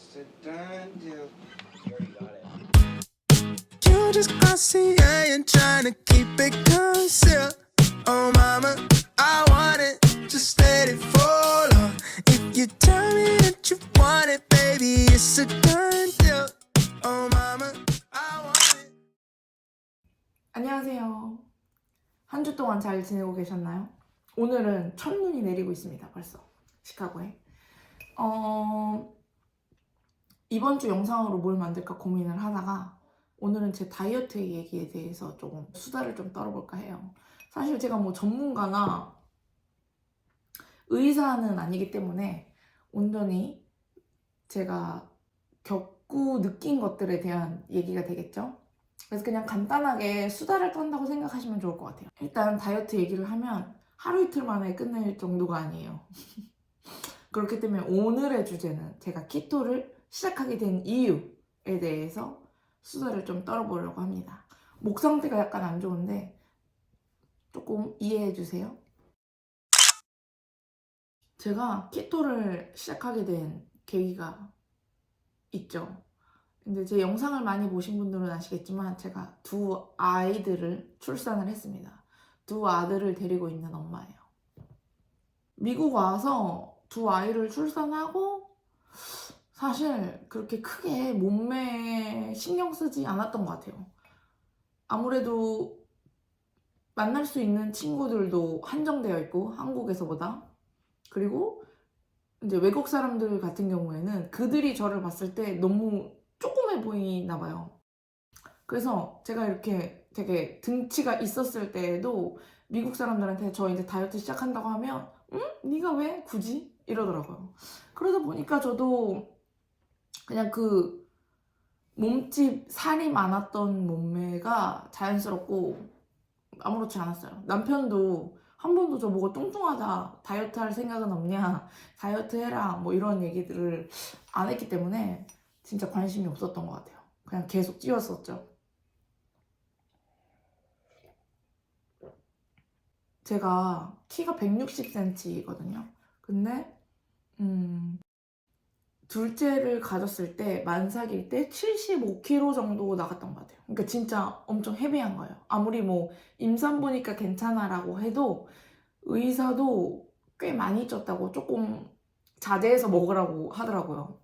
It's a done deal. You already got it. You just classy, I ain't trying to keep it concealed. Oh mama, I want it, just let it fall on. If you tell me that you want it, baby, it's a done deal. Oh mama, I want it. 안녕하세요. 한 주 동안 잘 지내고 계셨나요? 오늘은 첫눈이 내리고 있습니다. 벌써 시카고에. 이번 주 영상으로 뭘 만들까 고민을 하다가 오늘은 제 다이어트 얘기에 대해서 조금 수다를 좀 떨어볼까 해요. 사실 제가 뭐 전문가나 의사는 아니기 때문에 온전히 제가 겪고 느낀 것들에 대한 얘기가 되겠죠. 그래서 그냥 간단하게 수다를 떤다고 생각하시면 좋을 것 같아요. 일단 다이어트 얘기를 하면 하루 이틀 만에 끝낼 정도가 아니에요. 그렇기 때문에 오늘의 주제는 제가 키토를 시작하게 된 이유에 대해서 수다를 좀 떨어보려고 합니다. 목 상태가 약간 안 좋은데 조금 이해해 주세요. 제가 키토를 시작하게 된 계기가 있죠. 근데 제 영상을 많이 보신 분들은 아시겠지만 제가 두 아이들을 출산을 했습니다. 두 아들을 데리고 있는 엄마예요. 미국 와서 두 아이를 출산하고 사실 그렇게 크게 몸매에 신경 쓰지 않았던 것 같아요. 아무래도 만날 수 있는 친구들도 한정되어 있고 한국에서보다, 그리고 이제 외국 사람들 같은 경우에는 그들이 저를 봤을 때 너무 조그매 보이나 봐요. 그래서 제가 이렇게 되게 등치가 있었을 때에도 미국 사람들한테 저 이제 다이어트 시작한다고 하면 응? 네가 왜 굳이? 이러더라고요. 그러다 보니까 저도 그냥 그 몸집 살이 많았던 몸매가 자연스럽고 아무렇지 않았어요. 남편도 한 번도 저보고 뚱뚱하다, 다이어트 할 생각은 없냐, 다이어트 해라 뭐 이런 얘기들을 안 했기 때문에 진짜 관심이 없었던 것 같아요. 그냥 계속 찌웠었죠. 제가 키가 160cm거든요. 근데 둘째를 가졌을 때 만삭일 때 75kg 정도 나갔던 것 같아요. 그러니까 진짜 엄청 헤비한 거예요. 아무리 뭐 임산부니까 괜찮아라고 해도 의사도 꽤 많이 쪘다고 조금 자제해서 먹으라고 하더라고요.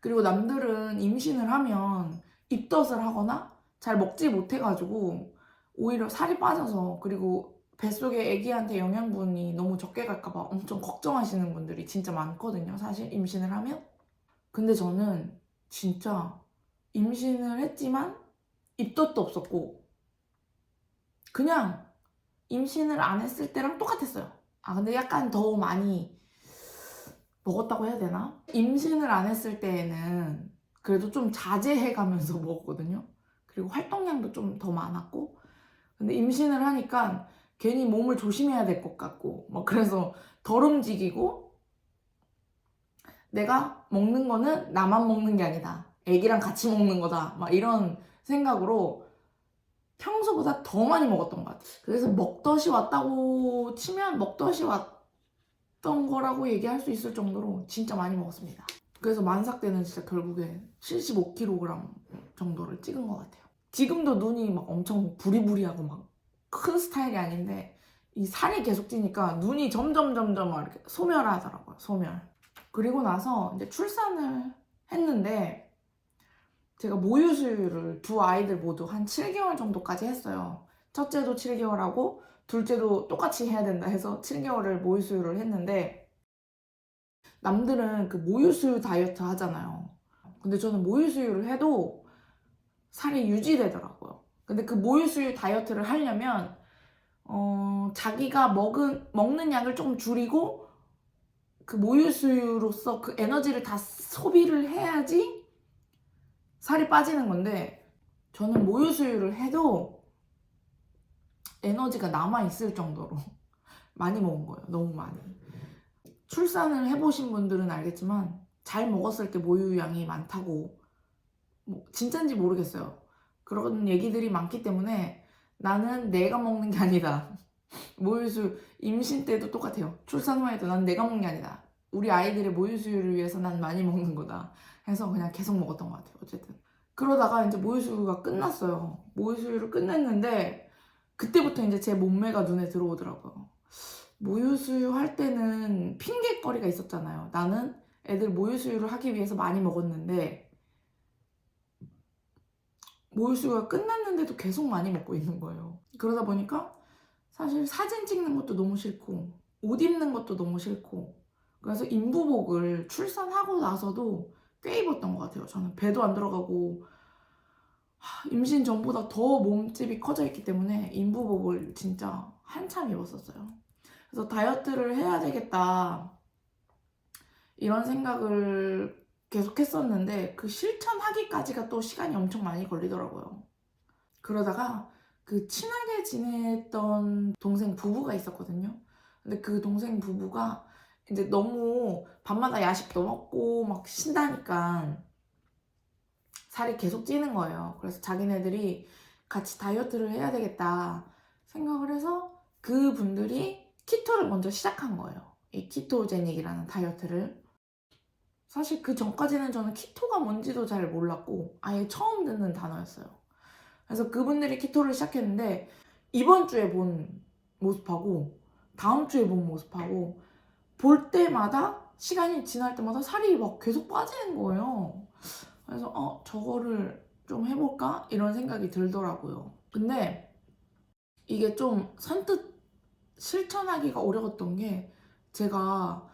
그리고 남들은 임신을 하면 입덧을 하거나 잘 먹지 못해가지고 오히려 살이 빠져서, 그리고 뱃속에 아기한테 영양분이 너무 적게 갈까봐 엄청 걱정하시는 분들이 진짜 많거든요. 사실 임신을 하면. 근데 저는 진짜 임신을 했지만 입덧도 없었고 그냥 임신을 안 했을 때랑 똑같았어요. 근데 약간 더 많이 먹었다고 해야 되나? 임신을 안 했을 때에는 그래도 좀 자제해가면서 먹었거든요. 그리고 활동량도 좀 더 많았고, 근데 임신을 하니까 괜히 몸을 조심해야 될 것 같고 막 그래서 덜 움직이고, 내가 먹는 거는 나만 먹는 게 아니다, 애기랑 같이 먹는 거다, 막 이런 생각으로 평소보다 더 많이 먹었던 것 같아요. 그래서 먹덧이 왔다고 치면 먹덧이 왔던 거라고 얘기할 수 있을 정도로 진짜 많이 먹었습니다. 그래서 만삭 때는 진짜 결국에 75kg 정도를 찍은 것 같아요. 지금도 눈이 막 엄청 부리부리하고 막 큰 스타일이 아닌데 이 살이 계속 찌니까 눈이 점점 막 이렇게 소멸하더라고요. 소멸. 그리고 나서 이제 출산을 했는데 제가 모유 수유를 두 아이들 모두 한 7개월 정도까지 했어요. 첫째도 7개월하고 둘째도 똑같이 해야 된다 해서 7개월을 모유 수유를 했는데, 남들은 그 모유 수유 다이어트 하잖아요. 근데 저는 모유 수유를 해도 살이 유지되더라고요. 근데 그 모유 수유 다이어트를 하려면 자기가 먹는 양을 조금 줄이고 그 모유 수유로서 그 에너지를 다 소비를 해야지 살이 빠지는 건데, 저는 모유 수유를 해도 에너지가 남아있을 정도로 많이 먹은 거예요. 너무 많이. 출산을 해보신 분들은 알겠지만 잘 먹었을 때 모유양이 많다고, 뭐 진짠지 모르겠어요. 그런 얘기들이 많기 때문에 나는 내가 먹는 게 아니다. 모유수유 임신 때도 똑같아요. 출산 후에도 난 내가 먹는 게 아니다. 우리 아이들의 모유 수유를 위해서 난 많이 먹는 거다 해서 그냥 계속 먹었던 것 같아요. 어쨌든 그러다가 이제 모유 수유가 끝났어요. 모유 수유를 끝냈는데 그때부터 이제 제 몸매가 눈에 들어오더라고요. 모유 수유할 때는 핑계거리가 있었잖아요. 나는 애들 모유 수유를 하기 위해서 많이 먹었는데 모유 수유가 끝났는데도 계속 많이 먹고 있는 거예요. 그러다 보니까 사실 사진 찍는 것도 너무 싫고 옷 입는 것도 너무 싫고 그래서 인부복을 출산하고 나서도 꽤 입었던 것 같아요. 저는 배도 안 들어가고 임신 전보다 더 몸집이 커져 있기 때문에 인부복을 진짜 한참 입었었어요. 그래서 다이어트를 해야 되겠다 이런 생각을 계속 했었는데 그 실천하기까지가 또 시간이 엄청 많이 걸리더라고요. 그러다가 그 친하게 지냈던 동생 부부가 있었거든요. 근데 그 동생 부부가 이제 너무 밤마다 야식도 먹고 막 신다니까 살이 계속 찌는 거예요. 그래서 자기네들이 같이 다이어트를 해야 되겠다 생각을 해서 그분들이 키토를 먼저 시작한 거예요. 이 키토제닉이라는 다이어트를. 사실 그 전까지는 저는 키토가 뭔지도 잘 몰랐고 아예 처음 듣는 단어였어요. 그래서 그분들이 키토를 시작했는데 이번 주에 본 모습하고 다음 주에 본 모습하고 볼 때마다 시간이 지날 때마다 살이 막 계속 빠지는 거예요. 그래서 저거를 좀 해볼까? 이런 생각이 들더라고요. 근데 이게 좀 선뜻 실천하기가 어려웠던 게 제가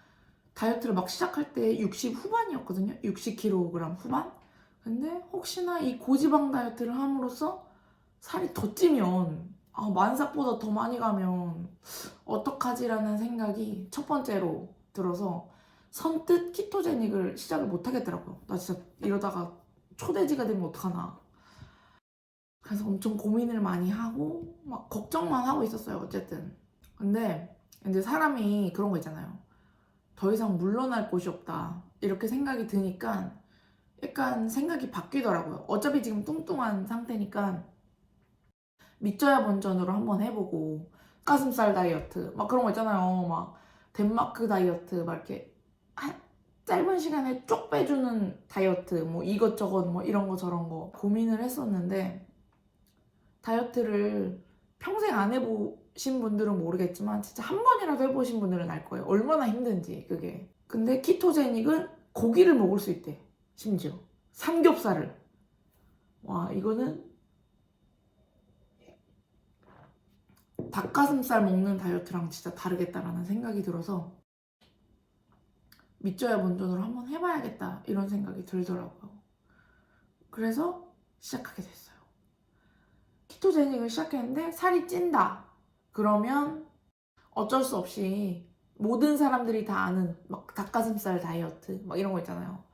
다이어트를 막 시작할 때 60 후반이었거든요. 60kg 후반? 근데 혹시나 이 고지방 다이어트를 함으로써 살이 더 찌면 만삭보다 더 많이 가면 어떡하지라는 생각이 첫 번째로 들어서 선뜻 키토제닉을 시작을 못 하겠더라고요. 나 진짜 이러다가 초돼지가 되면 어떡하나. 그래서 엄청 고민을 많이 하고 막 걱정만 하고 있었어요. 어쨌든. 근데 이제 사람이 그런 거 있잖아요. 더 이상 물러날 곳이 없다. 이렇게 생각이 드니까 약간 생각이 바뀌더라고요. 어차피 지금 뚱뚱한 상태니까 믿져야 본전으로 한번 해보고 가슴살 다이어트 막 그런 거 있잖아요. 막 덴마크 다이어트 막 이렇게 짧은 시간에 쪽 빼주는 다이어트 뭐 이것저것 뭐 이런 거 저런 거 고민을 했었는데 다이어트를 평생 안 해보신 분들은 모르겠지만 진짜 한 번이라도 해보신 분들은 알 거예요. 얼마나 힘든지 그게. 근데 키토제닉은 고기를 먹을 수 있대. 심지어 삼겹살을. 와 이거는 닭가슴살 먹는 다이어트랑 진짜 다르겠다라는 생각이 들어서 믿져야 본전으로 한번 해봐야겠다 이런 생각이 들더라고요. 그래서 시작하게 됐어요. 키토제닉을 시작했는데 살이 찐다. 그러면 어쩔 수 없이 모든 사람들이 다 아는 막 닭가슴살 다이어트 막 이런 거 있잖아요.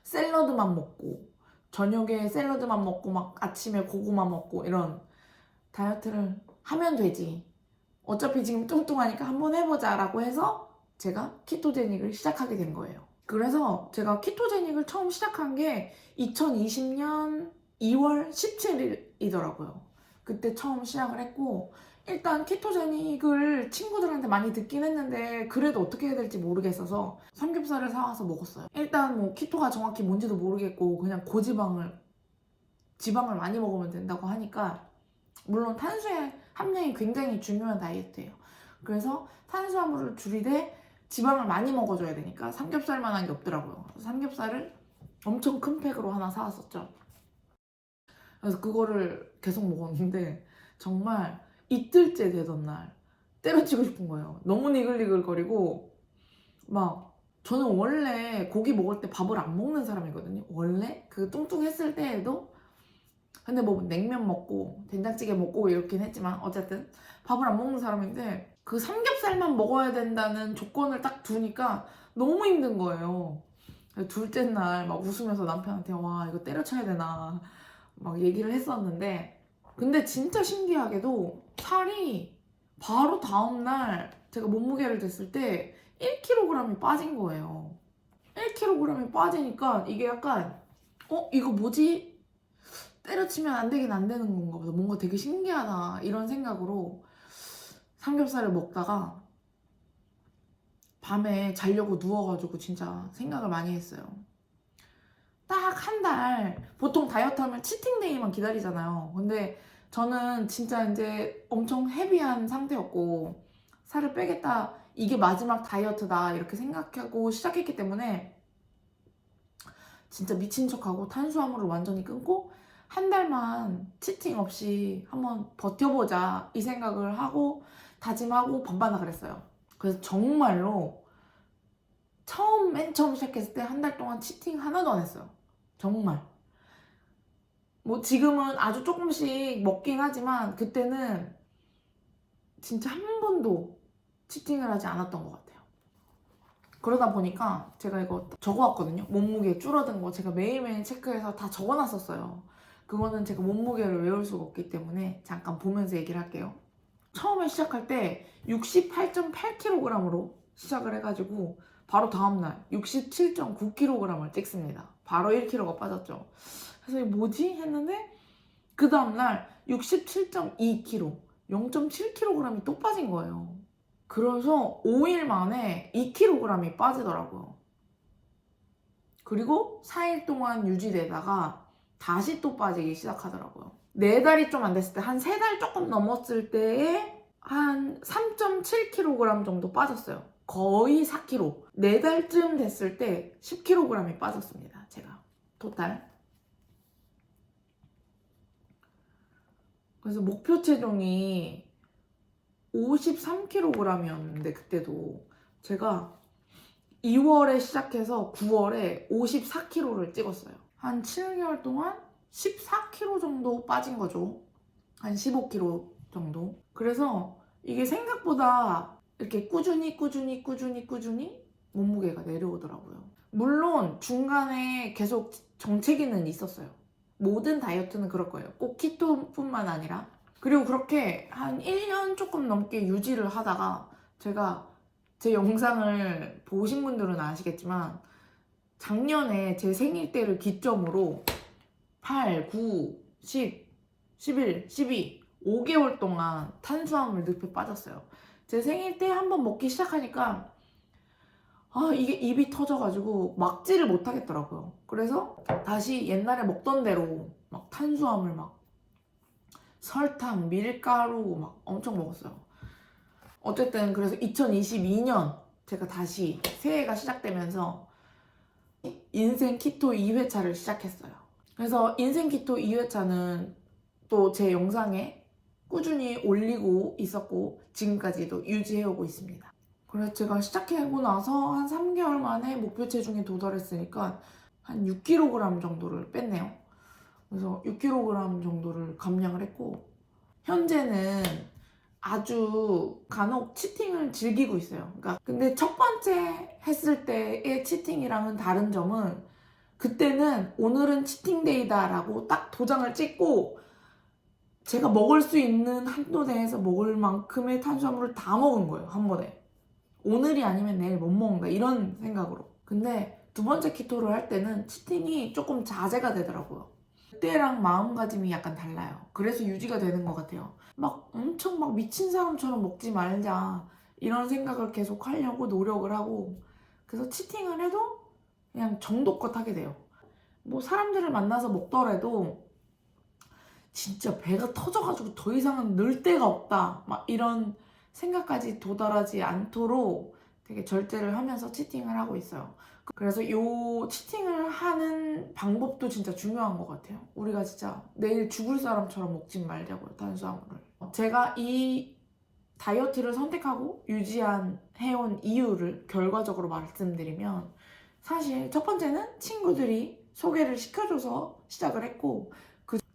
샐러드만 먹고 저녁에 샐러드만 먹고 막 아침에 고구마 먹고 이런 다이어트를 하면 되지. 어차피 지금 뚱뚱하니까 한번 해보자 라고 해서 제가 키토제닉을 시작하게 된 거예요. 그래서 제가 키토제닉을 처음 시작한 게 2020년 2월 17일이더라고요. 그때 처음 시작을 했고 일단 키토제닉을 친구들한테 많이 듣긴 했는데 그래도 어떻게 해야 될지 모르겠어서 삼겹살을 사와서 먹었어요. 일단 뭐 키토가 정확히 뭔지도 모르겠고 그냥 지방을 많이 먹으면 된다고 하니까 물론 탄수의 함량이 굉장히 중요한 다이어트예요. 그래서 탄수화물을 줄이되 지방을 많이 먹어줘야 되니까 삼겹살만 한 게 없더라고요. 삼겹살을 엄청 큰 팩으로 하나 사왔었죠. 그래서 그거를 계속 먹었는데 정말 이틀째 되던 날 때려치고 싶은 거예요. 너무 니글니글거리고 막 저는 원래 고기 먹을 때 밥을 안 먹는 사람이거든요. 원래 그 뚱뚱했을 때에도 근데 뭐 냉면 먹고 된장찌개 먹고 이렇긴 했지만 어쨌든 밥을 안 먹는 사람인데 그 삼겹살만 먹어야 된다는 조건을 딱 두니까 너무 힘든 거예요. 둘째 날 막 웃으면서 남편한테 와 이거 때려쳐야 되나 막 얘기를 했었는데 근데 진짜 신기하게도 살이 바로 다음날 제가 몸무게를 쟀을 때 1kg이 빠진 거예요. 1kg이 빠지니까 이게 약간 이거 뭐지? 때려치면 안 되긴 안 되는 건가 보다. 뭔가 되게 신기하다 이런 생각으로 삼겹살을 먹다가 밤에 자려고 누워가지고 진짜 생각을 많이 했어요. 딱 한 달, 보통 다이어트 하면 치팅데이만 기다리잖아요. 근데 저는 진짜 이제 엄청 헤비한 상태였고 살을 빼겠다, 이게 마지막 다이어트다 이렇게 생각하고 시작했기 때문에 진짜 미친 척하고 탄수화물을 완전히 끊고 한 달만 치팅 없이 한번 버텨보자 이 생각을 하고 다짐하고 반반을 그랬어요. 그래서 정말로 맨 처음 시작했을 때 한 달 동안 치팅 하나도 안 했어요. 정말. 뭐 지금은 아주 조금씩 먹긴 하지만 그때는 진짜 한 번도 치팅을 하지 않았던 것 같아요. 그러다 보니까 제가 이거 적어왔거든요. 몸무게 줄어든 거 제가 매일매일 체크해서 다 적어놨었어요. 그거는 제가 몸무게를 외울 수가 없기 때문에 잠깐 보면서 얘기를 할게요. 처음에 시작할 때 68.8kg으로 시작을 해가지고 바로 다음날 67.9kg을 찍습니다. 바로 1kg가 빠졌죠. 그래서 이게 뭐지? 했는데 그 다음날 67.2kg, 0.7kg이 또 빠진 거예요. 그래서 5일 만에 2kg이 빠지더라고요. 그리고 4일 동안 유지되다가 다시 또 빠지기 시작하더라고요. 4달이 좀 안 됐을 때, 한 3달 조금 넘었을 때에 한 3.7kg 정도 빠졌어요. 거의 4kg. 4달쯤 됐을 때 10kg이 빠졌습니다. 제가 토탈. 그래서 목표 체중이 53kg이었는데 그때도 제가 2월에 시작해서 9월에 54kg를 찍었어요. 한 7개월 동안 14kg 정도 빠진 거죠. 한 15kg 정도. 그래서 이게 생각보다 이렇게 꾸준히 몸무게가 내려오더라고요. 물론 중간에 계속 정체기는 있었어요. 모든 다이어트는 그럴 거예요. 꼭 키토뿐만 아니라. 그리고 그렇게 한 1년 조금 넘게 유지를 하다가 제가 제 영상을 보신 분들은 아시겠지만 작년에 제 생일 때를 기점으로 8, 9, 10, 11, 12, 5개월 동안 탄수화물 늪에 빠졌어요. 제 생일 때 한번 먹기 시작하니까 이게 입이 터져가지고 막지를 못하겠더라고요. 그래서 다시 옛날에 먹던 대로 막 탄수화물 막 설탕, 밀가루 막 엄청 먹었어요. 어쨌든 그래서 2022년 제가 다시 새해가 시작되면서 인생 키토 2회차를 시작했어요. 그래서 인생 키토 2회차는 또 제 영상에 꾸준히 올리고 있었고 지금까지도 유지해오고 있습니다. 그래서 제가 시작하고 나서 한 3개월 만에 목표 체중에 도달했으니까 한 6kg 정도를 뺐네요. 그래서 6kg 정도를 감량을 했고 현재는 아주 간혹 치팅을 즐기고 있어요. 그러니까 근데 첫 번째 했을 때의 치팅이랑은 다른 점은 그때는 오늘은 치팅데이다 라고 딱 도장을 찍고 제가 먹을 수 있는 한도 내에서 먹을 만큼의 탄수화물을 다 먹은 거예요. 한 번에. 오늘이 아니면 내일 못 먹는다 이런 생각으로. 근데 두 번째 키토를 할 때는 치팅이 조금 자제가 되더라고요. 그때랑 마음가짐이 약간 달라요. 그래서 유지가 되는 것 같아요. 막 엄청 막 미친 사람처럼 먹지 말자 이런 생각을 계속 하려고 노력을 하고 그래서 치팅을 해도 그냥 정도껏 하게 돼요. 뭐 사람들을 만나서 먹더라도 진짜 배가 터져가지고 더 이상은 늘 데가 없다 막 이런 생각까지 도달하지 않도록 되게 절제를 하면서 치팅을 하고 있어요. 그래서 이 치팅을 하는 방법도 진짜 중요한 것 같아요. 우리가 진짜 내일 죽을 사람처럼 먹지 말자고요, 탄수화물을. 제가 이 다이어트를 선택하고 해온 이유를 결과적으로 말씀드리면 사실 첫 번째는 친구들이 소개를 시켜줘서 시작을 했고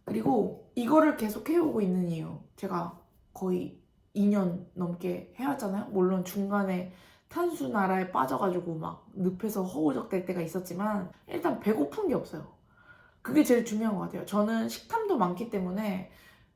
그리고 이거를 계속 해오고 있는 이유, 제가 거의 2년 넘게 해왔잖아요. 물론 중간에 탄수 나라에 빠져가지고 막 늪에서 허우적댈 때가 있었지만 일단 배고픈 게 없어요. 그게 제일 중요한 것 같아요. 저는 식탐도 많기 때문에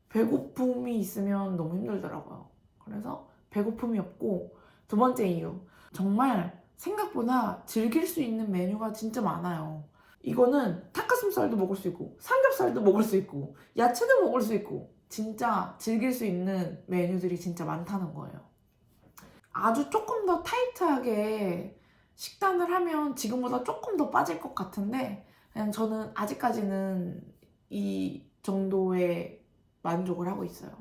배고픔이 있으면 너무 힘들더라고요. 그래서 배고픔이 없고 두 번째 이유, 정말 생각보다 즐길 수 있는 메뉴가 진짜 많아요. 이거는 닭가슴살도 먹을 수 있고 삼겹살도 먹을 수 있고 야채도 먹을 수 있고 진짜 즐길 수 있는 메뉴들이 진짜 많다는 거예요. 아주 조금 더 타이트하게 식단을 하면 지금보다 조금 더 빠질 것 같은데 그냥 저는 아직까지는 이 정도의 만족을 하고 있어요.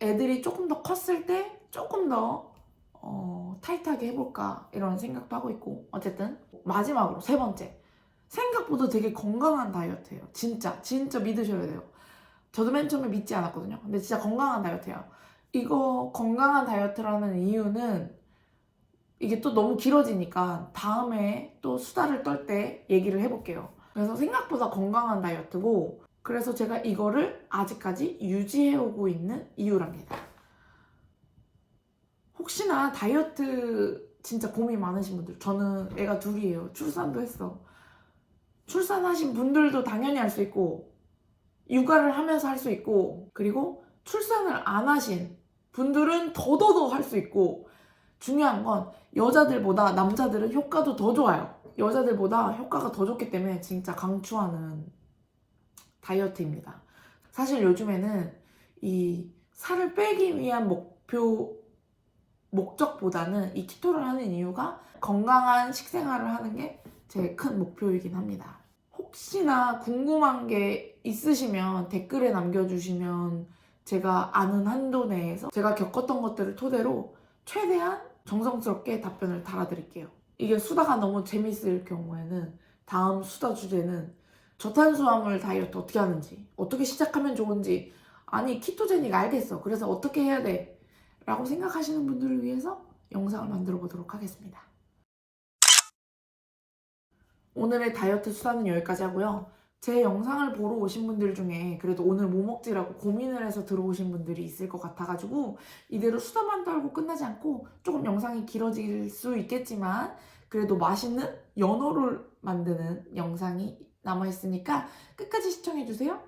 애들이 조금 더 컸을 때 조금 더 타이트하게 해볼까 이런 생각도 하고 있고 어쨌든 마지막으로 세 번째 생각보다 되게 건강한 다이어트예요. 진짜 믿으셔야 돼요. 저도 맨 처음에 믿지 않았거든요. 근데 진짜 건강한 다이어트예요. 이거 건강한 다이어트라는 이유는 이게 또 너무 길어지니까 다음에 또 수다를 떨 때 얘기를 해볼게요. 그래서 생각보다 건강한 다이어트고 그래서 제가 이거를 아직까지 유지해오고 있는 이유랍니다. 혹시나 다이어트 진짜 고민 많으신 분들 저는 애가 둘이에요. 출산도 했어. 출산하신 분들도 당연히 할 수 있고 육아를 하면서 할 수 있고 그리고 출산을 안 하신 분들은 더더더 할 수 있고 중요한 건 여자들보다 남자들은 효과도 더 좋아요. 여자들보다 효과가 더 좋기 때문에 진짜 강추하는 다이어트입니다. 사실 요즘에는 이 살을 빼기 위한 목적보다는 이 키토를 하는 이유가 건강한 식생활을 하는 게 제 큰 목표이긴 합니다. 혹시나 궁금한 게 있으시면 댓글에 남겨주시면 제가 아는 한도 내에서 제가 겪었던 것들을 토대로 최대한 정성스럽게 답변을 달아드릴게요. 이게 수다가 너무 재밌을 경우에는 다음 수다 주제는 저탄수화물 다이어트 어떻게 하는지 어떻게 시작하면 좋은지 아니 키토제닉 알겠어 그래서 어떻게 해야 돼 라고 생각하시는 분들을 위해서 영상을 만들어 보도록 하겠습니다. 오늘의 다이어트 수다는 여기까지 하고요. 제 영상을 보러 오신 분들 중에 그래도 오늘 뭐 먹지라고 고민을 해서 들어오신 분들이 있을 것 같아가지고 이대로 수다만 떨고 끝나지 않고 조금 영상이 길어질 수 있겠지만 그래도 맛있는 연어를 만드는 영상이 남아있으니까 끝까지 시청해주세요.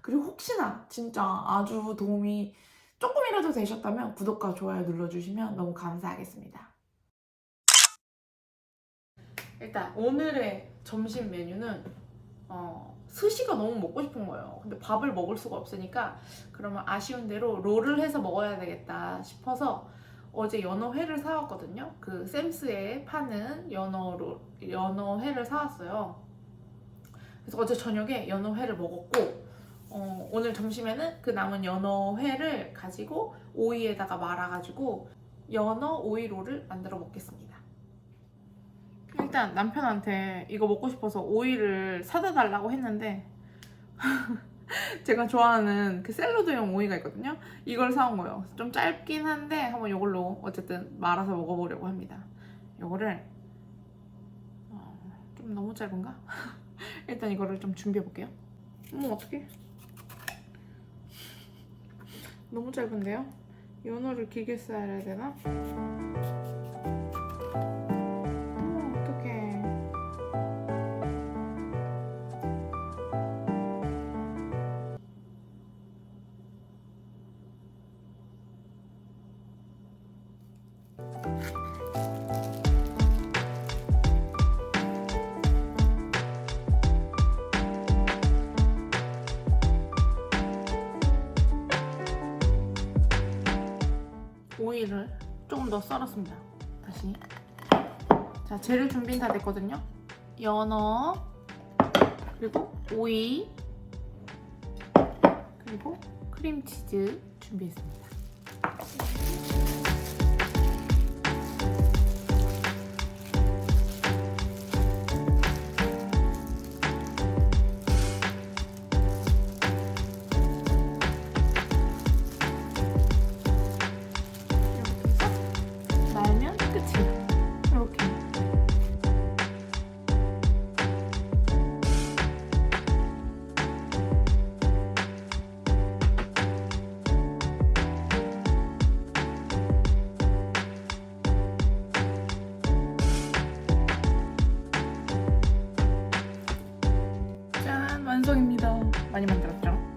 그리고 혹시나 진짜 아주 도움이 조금이라도 되셨다면 구독과 좋아요 눌러주시면 너무 감사하겠습니다. 일단 오늘의 점심 메뉴는 스시가 너무 먹고 싶은 거예요. 근데 밥을 먹을 수가 없으니까 그러면 아쉬운 대로 롤을 해서 먹어야 되겠다 싶어서 어제 연어회를 사왔거든요. 그 샘스에 파는 연어회를 사왔어요. 그래서 어제 저녁에 연어회를 먹었고 오늘 점심에는 그 남은 연어회를 가지고 오이에다가 말아가지고 연어 오이 롤을 만들어 먹겠습니다. 일단 남편한테 이거 먹고 싶어서 오이를 사다 달라고 했는데 제가 좋아하는 그 샐러드용 오이가 있거든요. 이걸 사온 거예요. 좀 짧긴 한데 한번 이걸로 어쨌든 말아서 먹어보려고 합니다. 이거를 좀 너무 짧은가? 일단 이거를 좀 준비해 볼게요. 어떡해? 너무 짧은데요? 연어를 길게 썰어야 되나? 어떡해. 오이를 조금 더 썰었습니다. 다시. 자, 재료 준비는 다 됐거든요. 연어, 그리고 오이, 그리고 크림치즈 준비했습니다. 말면 끝이에요. 이렇게. 짠! 완성입니다. 많이 만들었죠?